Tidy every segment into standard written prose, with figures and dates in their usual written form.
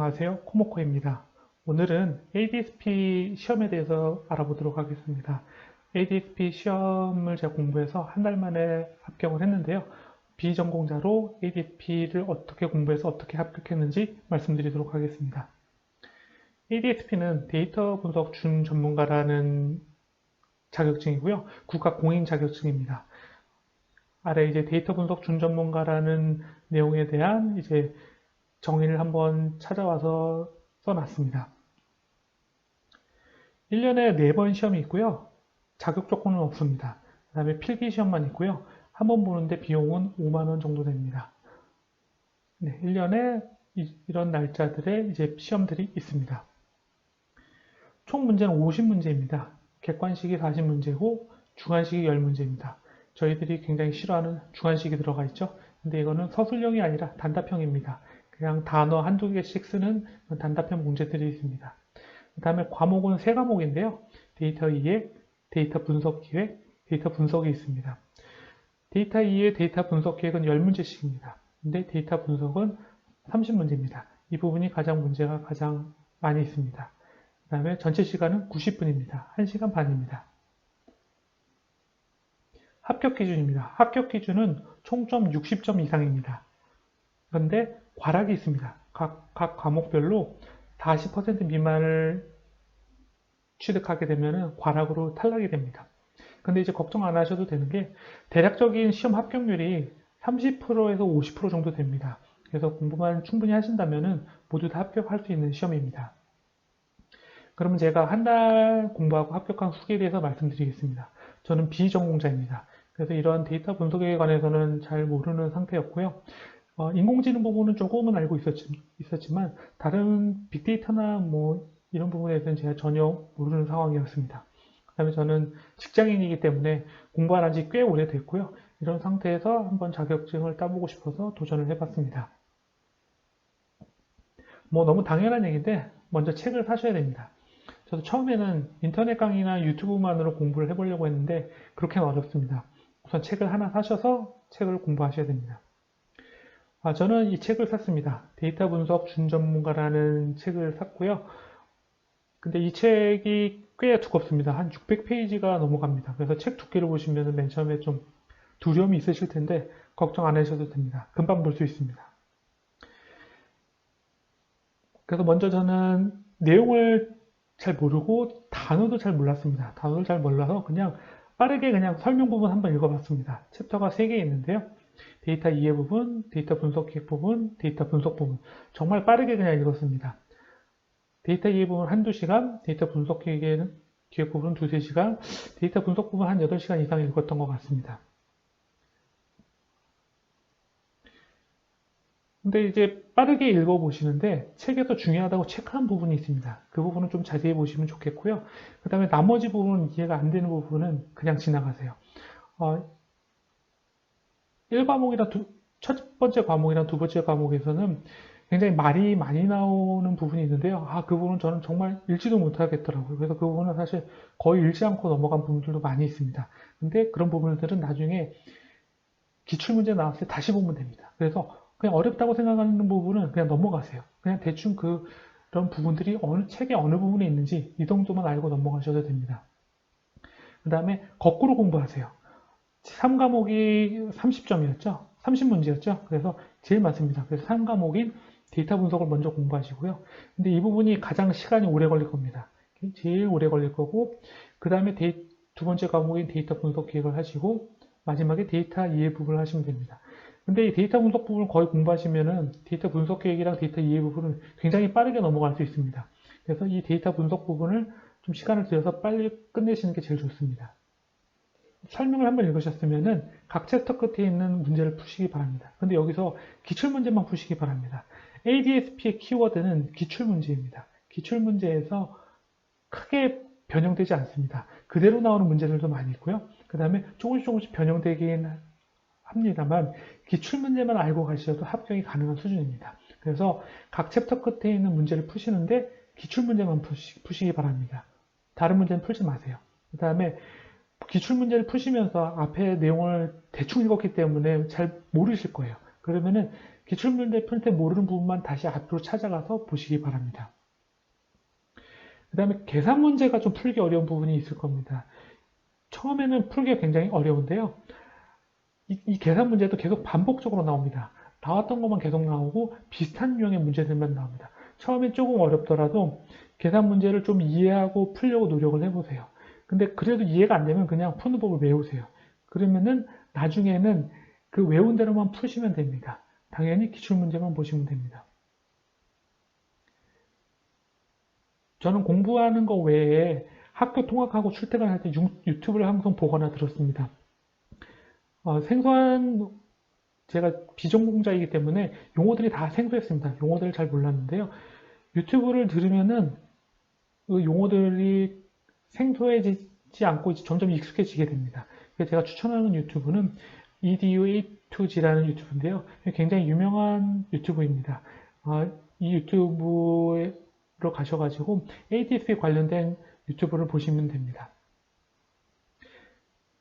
안녕하세요. 코모코입니다. 오늘은 ADSP 시험에 대해서 알아보도록 하겠습니다. ADSP 시험을 제가 공부해서 한 달 만에 합격을 했는데요. 비전공자로 ADSP를 어떻게 공부해서 어떻게 합격했는지 말씀드리도록 하겠습니다. ADSP는 데이터 분석 준 전문가라는 자격증이고요. 국가 공인 자격증입니다. 아래 이제 데이터 분석 준 전문가라는 내용에 대한 이제 정의를 한번 찾아와서 써놨습니다. 1년에 4번 시험이 있고요. 자격 조건은 없습니다. 그 다음에 필기 시험만 있고요. 한 번 보는데 비용은 5만원 정도 됩니다. 네, 1년에 이런 날짜들의 이제 시험들이 있습니다. 총 문제는 50문제입니다. 객관식이 40문제고 주관식이 10문제입니다. 저희들이 굉장히 싫어하는 주관식이 들어가 있죠. 근데 이거는 서술형이 아니라 단답형입니다. 그냥 단어 한두 개씩 쓰는 단답형 문제들이 있습니다. 그 다음에 과목은 3과목인데요. 데이터 이해, 데이터 분석 기획, 데이터 분석이 있습니다. 데이터 이해, 데이터 분석 기획은 10문제씩입니다. 근데 데이터 분석은 30문제입니다. 이 부분이 문제가 가장 많이 있습니다. 그 다음에 전체 시간은 90분입니다. 1시간 반입니다. 합격 기준입니다. 합격 기준은 총점 60점 이상입니다. 그런데 과락이 있습니다. 각 과목별로 40% 미만을 취득하게 되면 과락으로 탈락이 됩니다. 근데 이제 걱정 안 하셔도 되는 게 대략적인 시험 합격률이 30%에서 50% 정도 됩니다. 그래서 공부만 충분히 하신다면 모두 다 합격할 수 있는 시험입니다. 그러면 제가 한 달 공부하고 합격한 후기에 대해서 말씀드리겠습니다. 저는 비전공자입니다. 그래서 이런 데이터 분석에 관해서는 잘 모르는 상태였고요. 인공지능 부분은 조금은 알고 있었지만 다른 빅데이터나 뭐 이런 부분에 대해서는 제가 전혀 모르는 상황이었습니다. 그 다음에 저는 직장인이기 때문에 공부 안 한 지 꽤 오래됐고요. 이런 상태에서 한번 자격증을 따보고 싶어서 도전을 해봤습니다. 뭐 너무 당연한 얘기인데 먼저 책을 사셔야 됩니다. 저도 처음에는 인터넷 강의나 유튜브만으로 공부를 해보려고 했는데 그렇게는 어렵습니다. 우선 책을 하나 사셔서 책을 공부하셔야 됩니다. 저는 이 책을 샀습니다. 데이터 분석 준 전문가라는 책을 샀고요. 근데 이 책이 꽤 두껍습니다. 한 600페이지가 넘어갑니다. 그래서 책 두께를 보시면 맨 처음에 좀 두려움이 있으실 텐데 걱정 안 하셔도 됩니다. 금방 볼 수 있습니다. 그래서 먼저 저는 내용을 잘 모르고 단어도 잘 몰랐습니다. 단어를 잘 몰라서 그냥 빠르게 그냥 설명 부분 한번 읽어봤습니다. 챕터가 3개 있는데요. 데이터 이해 부분, 데이터 분석 기획 부분, 데이터 분석 부분. 정말 빠르게 그냥 읽었습니다. 데이터 이해 부분 한두 시간, 데이터 분석 기획 부분 두세 시간, 데이터 분석 부분 한 8시간 이상 읽었던 것 같습니다. 근데 이제 빠르게 읽어보시는데 책에서 중요하다고 체크한 부분이 있습니다. 그 부분은 좀 자세히 보시면 좋겠고요. 그 다음에 나머지 부분은 이해가 안 되는 부분은 그냥 지나가세요. 1과목이랑 첫 번째 과목이랑 두 번째 과목에서는 굉장히 말이 많이 나오는 부분이 있는데요. 그 부분은 저는 정말 읽지도 못하겠더라고요. 그래서 그 부분은 사실 거의 읽지 않고 넘어간 부분들도 많이 있습니다. 근데 그런 부분들은 나중에 기출문제 나왔을 때 다시 보면 됩니다. 그래서 그냥 어렵다고 생각하는 부분은 그냥 넘어가세요. 그냥 대충 그런 부분들이 책의 어느 부분에 있는지 이 정도만 알고 넘어가셔도 됩니다. 그 다음에 거꾸로 공부하세요. 3과목이 30점이었죠? 30문제였죠? 그래서 제일 많습니다. 그래서 3과목인 데이터 분석을 먼저 공부하시고요. 근데 이 부분이 가장 시간이 오래 걸릴 겁니다. 제일 오래 걸릴 거고, 그 다음에 두 번째 과목인 데이터 분석 기획을 하시고, 마지막에 데이터 이해 부분을 하시면 됩니다. 근데 이 데이터 분석 부분을 거의 공부하시면은 데이터 분석 계획이랑 데이터 이해 부분은 굉장히 빠르게 넘어갈 수 있습니다. 그래서 이 데이터 분석 부분을 좀 시간을 들여서 빨리 끝내시는 게 제일 좋습니다. 설명을 한번 읽으셨으면은 각 챕터 끝에 있는 문제를 푸시기 바랍니다. 근데 여기서 기출문제만 푸시기 바랍니다. ADSP의 키워드는 기출문제입니다. 기출문제에서 크게 변형되지 않습니다. 그대로 나오는 문제들도 많이 있고요. 그 다음에 조금씩 변형되긴 합니다만 기출문제만 알고 가셔도 합격이 가능한 수준입니다. 그래서 각 챕터 끝에 있는 문제를 푸시는데 기출문제만 푸시기 바랍니다. 다른 문제는 풀지 마세요. 그 다음에 기출문제를 푸시면서 앞에 내용을 대충 읽었기 때문에 잘 모르실 거예요. 그러면은 기출문제 풀 때 모르는 부분만 다시 앞으로 찾아가서 보시기 바랍니다. 그 다음에 계산 문제가 좀 풀기 어려운 부분이 있을 겁니다. 처음에는 풀기가 굉장히 어려운데요. 이 계산 문제도 계속 반복적으로 나옵니다. 나왔던 것만 계속 나오고 비슷한 유형의 문제들만 나옵니다. 처음엔 조금 어렵더라도 계산 문제를 좀 이해하고 풀려고 노력을 해보세요. 근데 그래도 이해가 안 되면 그냥 푸는 법을 외우세요. 그러면은 나중에는 그 외운 대로만 푸시면 됩니다. 당연히 기출문제만 보시면 됩니다. 저는 공부하는 거 외에 학교 통학하고 출퇴근할 때 유튜브를 항상 보거나 들었습니다. 생소한, 제가 비전공자이기 때문에 용어들이 다 생소했습니다. 용어들을 잘 몰랐는데요. 유튜브를 들으면은 그 용어들이 생소해지지 않고 점점 익숙해지게 됩니다. 제가 추천하는 유튜브는 edu2g라는 유튜브인데요. 굉장히 유명한 유튜브입니다. 이 유튜브로 가셔가지고 ADS 관련된 유튜브를 보시면 됩니다.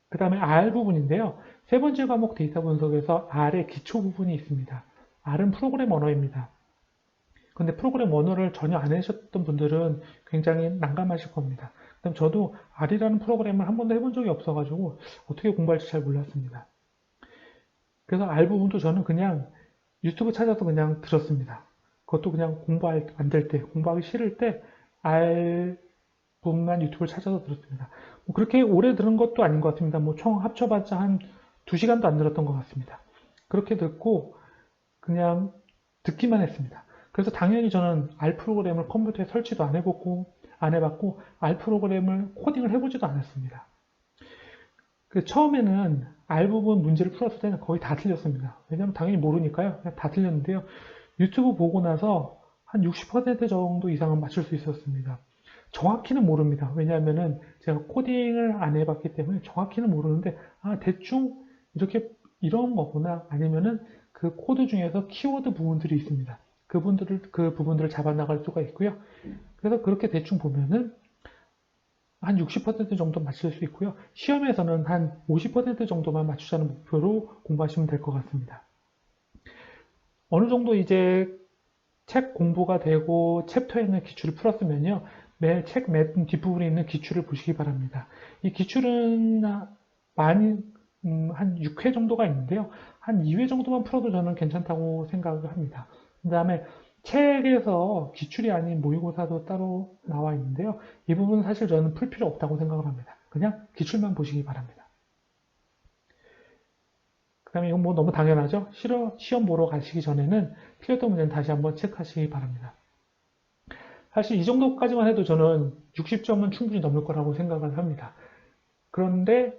그 다음에 R 부분인데요. 세 번째 과목 데이터 분석에서 R의 기초 부분이 있습니다. R은 프로그램 언어입니다. 근데 프로그램 언어를 전혀 안 하셨던 분들은 굉장히 난감하실 겁니다. 그다음 저도 R이라는 프로그램을 한 번도 해본 적이 없어가지고 어떻게 공부할지 잘 몰랐습니다. 그래서 R 부분도 저는 그냥 유튜브 찾아서 그냥 들었습니다. 그것도 그냥 안 될 때, 공부하기 싫을 때 R 부분만 유튜브를 찾아서 들었습니다. 그렇게 오래 들은 것도 아닌 것 같습니다. 총 합쳐봤자 한 2시간도 안 들었던 것 같습니다. 그렇게 듣고 그냥 듣기만 했습니다. 그래서 당연히 저는 R 프로그램을 컴퓨터에 설치도 안 해봤고 R 프로그램을 코딩을 해보지도 않았습니다. 처음에는 R 부분 문제를 풀었을 때는 거의 다 틀렸습니다. 왜냐하면 당연히 모르니까요. 그냥 다 틀렸는데요. 유튜브 보고 나서 한 60% 정도 이상은 맞출 수 있었습니다. 정확히는 모릅니다. 왜냐하면은 제가 코딩을 안 해봤기 때문에 정확히는 모르는데 대충 이렇게 이런 거구나, 아니면은 그 코드 중에서 키워드 부분들이 있습니다. 그 부분들을 잡아 나갈 수가 있고요. 그래서 그렇게 대충 보면은 한 60% 정도 맞출 수 있고요. 시험에서는 한 50% 정도만 맞추자는 목표로 공부하시면 될 것 같습니다. 어느 정도 이제 책 공부가 되고 챕터에 있는 기출을 풀었으면요. 책 맨 뒷부분에 있는 기출을 보시기 바랍니다. 이 기출은 많이 한 6회 정도가 있는데요. 한 2회 정도만 풀어도 저는 괜찮다고 생각을 합니다. 그 다음에 책에서 기출이 아닌 모의고사도 따로 나와 있는데요. 이 부분은 사실 저는 풀 필요 없다고 생각을 합니다. 그냥 기출만 보시기 바랍니다. 그 다음에 이건 너무 당연하죠? 시험 보러 가시기 전에는 틀렸던 문제는 다시 한번 체크하시기 바랍니다. 사실 이 정도까지만 해도 저는 60점은 충분히 넘을 거라고 생각을 합니다. 그런데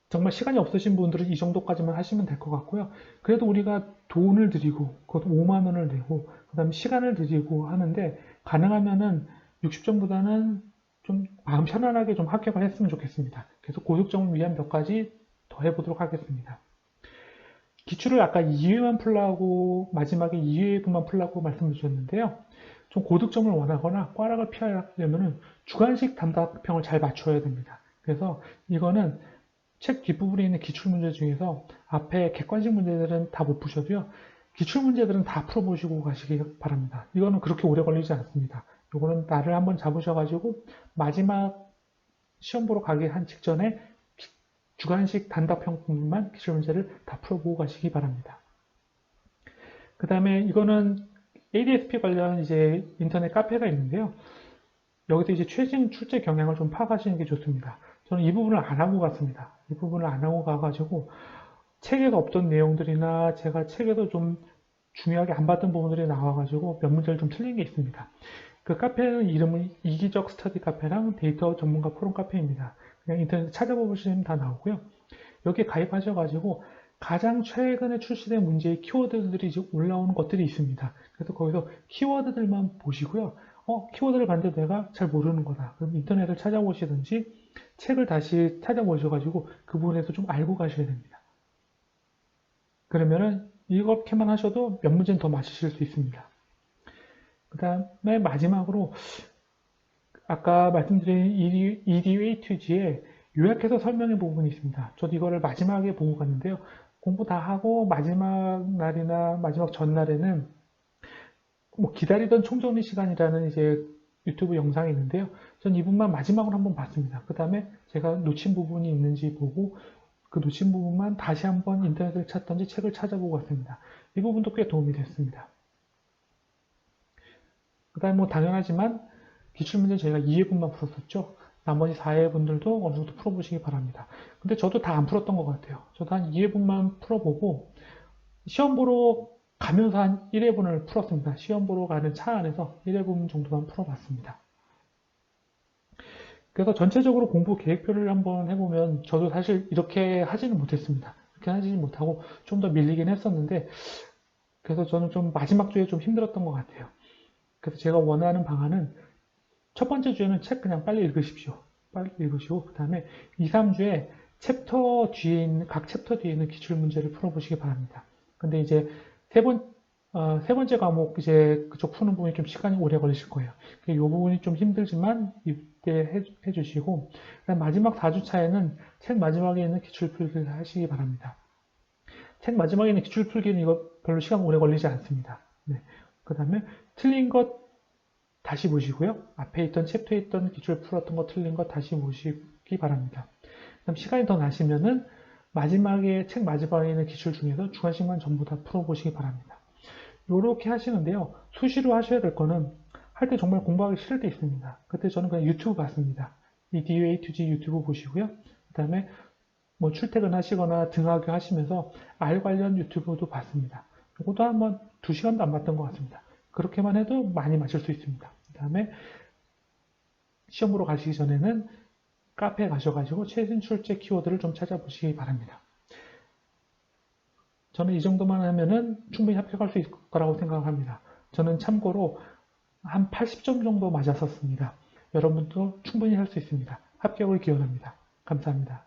정말 시간이 없으신 분들은 이 정도까지만 하시면 될 것 같고요. 그래도 우리가 돈을 들이고, 그것도 5만 원을 내고, 그 다음에 시간을 들이고 하는데, 가능하면은 60점보다는 좀 마음 편안하게 좀 합격을 했으면 좋겠습니다. 그래서 고득점을 위한 몇 가지 더 해보도록 하겠습니다. 기출을 아까 2회만 풀라고, 마지막에 2회분만 풀라고 말씀을 주셨는데요. 좀 고득점을 원하거나 꽈락을 피하려면 주관식 단답형을 잘 맞춰야 됩니다. 그래서 이거는 책 뒷부분에 있는 기출문제 중에서 앞에 객관식 문제들은 다 못 푸셔도요. 기출문제들은 다 풀어보시고 가시기 바랍니다. 이거는 그렇게 오래 걸리지 않습니다. 이거는 날을 한번 잡으셔가지고 마지막 시험 보러 가기 한 직전에 주관식 단답형 부분만 기출문제를 다 풀어보고 가시기 바랍니다. 그 다음에 이거는 ADSP 관련 이제 인터넷 카페가 있는데요. 여기서 이제 최신 출제 경향을 좀 파악하시는 게 좋습니다. 저는 이 부분을 안 하고 갔습니다. 이 부분을 안 하고 가가지고 책에서 없던 내용들이나 제가 책에서 좀 중요하게 안 봤던 부분들이 나와가지고 몇 문제를 좀 틀린 게 있습니다. 그 카페는 이름은 이기적 스터디 카페랑 데이터 전문가 포럼 카페입니다. 그냥 인터넷에 찾아보시면 다 나오고요. 여기에 가입하셔가지고 가장 최근에 출시된 문제의 키워드들이 이제 올라오는 것들이 있습니다. 그래서 거기서 키워드들만 보시고요. 키워드를 봤는데 내가 잘 모르는 거다. 그럼 인터넷을 찾아보시든지 책을 다시 찾아보셔가지고 그 부분에서 좀 알고 가셔야 됩니다. 그러면은 이렇게만 하셔도 몇 문제는 더 맞추실 수 있습니다. 그 다음에 마지막으로 아까 말씀드린 EDU A2G에 요약해서 설명해 부분이 있습니다. 저도 이거를 마지막에 보고 갔는데요. 공부 다 하고 마지막 날이나 마지막 전날에는 뭐 기다리던 총정리 시간이라는 이제 유튜브 영상이 있는데요. 전 이 부분만 마지막으로 한번 봤습니다. 그 다음에 제가 놓친 부분이 있는지 보고 그 놓친 부분만 다시 한번 인터넷을 찾던지 책을 찾아보고 왔습니다. 이 부분도 꽤 도움이 됐습니다. 그 다음에 뭐 당연하지만 기출문제 저희가 2회분만 풀었었죠. 나머지 4회분들도 어느 정도 풀어보시기 바랍니다. 근데 저도 다 안 풀었던 것 같아요. 저도 한 2회분만 풀어보고 시험 보러 가면서 한 1회분을 풀었습니다. 시험 보러 가는 차 안에서 1회분 정도만 풀어봤습니다. 그래서 전체적으로 공부 계획표를 한번 해보면 저도 사실 이렇게 하지는 못했습니다. 이렇게 하지는 못하고 좀 더 밀리긴 했었는데 그래서 저는 좀 마지막 주에 좀 힘들었던 것 같아요. 그래서 제가 원하는 방안은 첫 번째 주에는 책 그냥 빨리 읽으십시오. 빨리 읽으시고 그 다음에 2, 3주에 챕터 뒤에 있는 각 챕터 뒤에 있는 기출 문제를 풀어보시기 바랍니다. 근데 이제 세 번째 과목 이제 그쪽 푸는 부분이 좀 시간이 오래 걸리실 거예요. 이 부분이 좀 힘들지만 이때 해주시고 마지막 4주차에는 책 마지막에 있는 기출 풀기를 하시기 바랍니다. 책 마지막에 있는 기출 풀기는 이거 별로 시간 오래 걸리지 않습니다. 네. 그 다음에 틀린 것 다시 보시고요. 앞에 있던 챕터에 있던 기출 풀었던 거 틀린 거 다시 보시기 바랍니다. 그다음 시간이 더 나시면은 마지막에 책 마지막에 있는 기출 중에서 주관식만 전부 다 풀어보시기 바랍니다. 이렇게 하시는데요. 수시로 하셔야 될 거는 할 때 정말 공부하기 싫을 때 있습니다. 그때 저는 그냥 유튜브 봤습니다. 이 DUA2G 유튜브 보시고요. 그 다음에 뭐 출퇴근 하시거나 등하교 하시면서 R 관련 유튜브도 봤습니다. 이것도 한번 2시간도 안 봤던 것 같습니다. 그렇게만 해도 많이 맞출 수 있습니다. 그 다음에 시험 보러 가시기 전에는 카페에 가셔가지고 최신 출제 키워드를 좀 찾아보시기 바랍니다. 저는 이 정도만 하면은 충분히 합격할 수 있을 거라고 생각합니다. 저는 참고로 한 80점 정도 맞았었습니다. 여러분도 충분히 할 수 있습니다. 합격을 기원합니다. 감사합니다.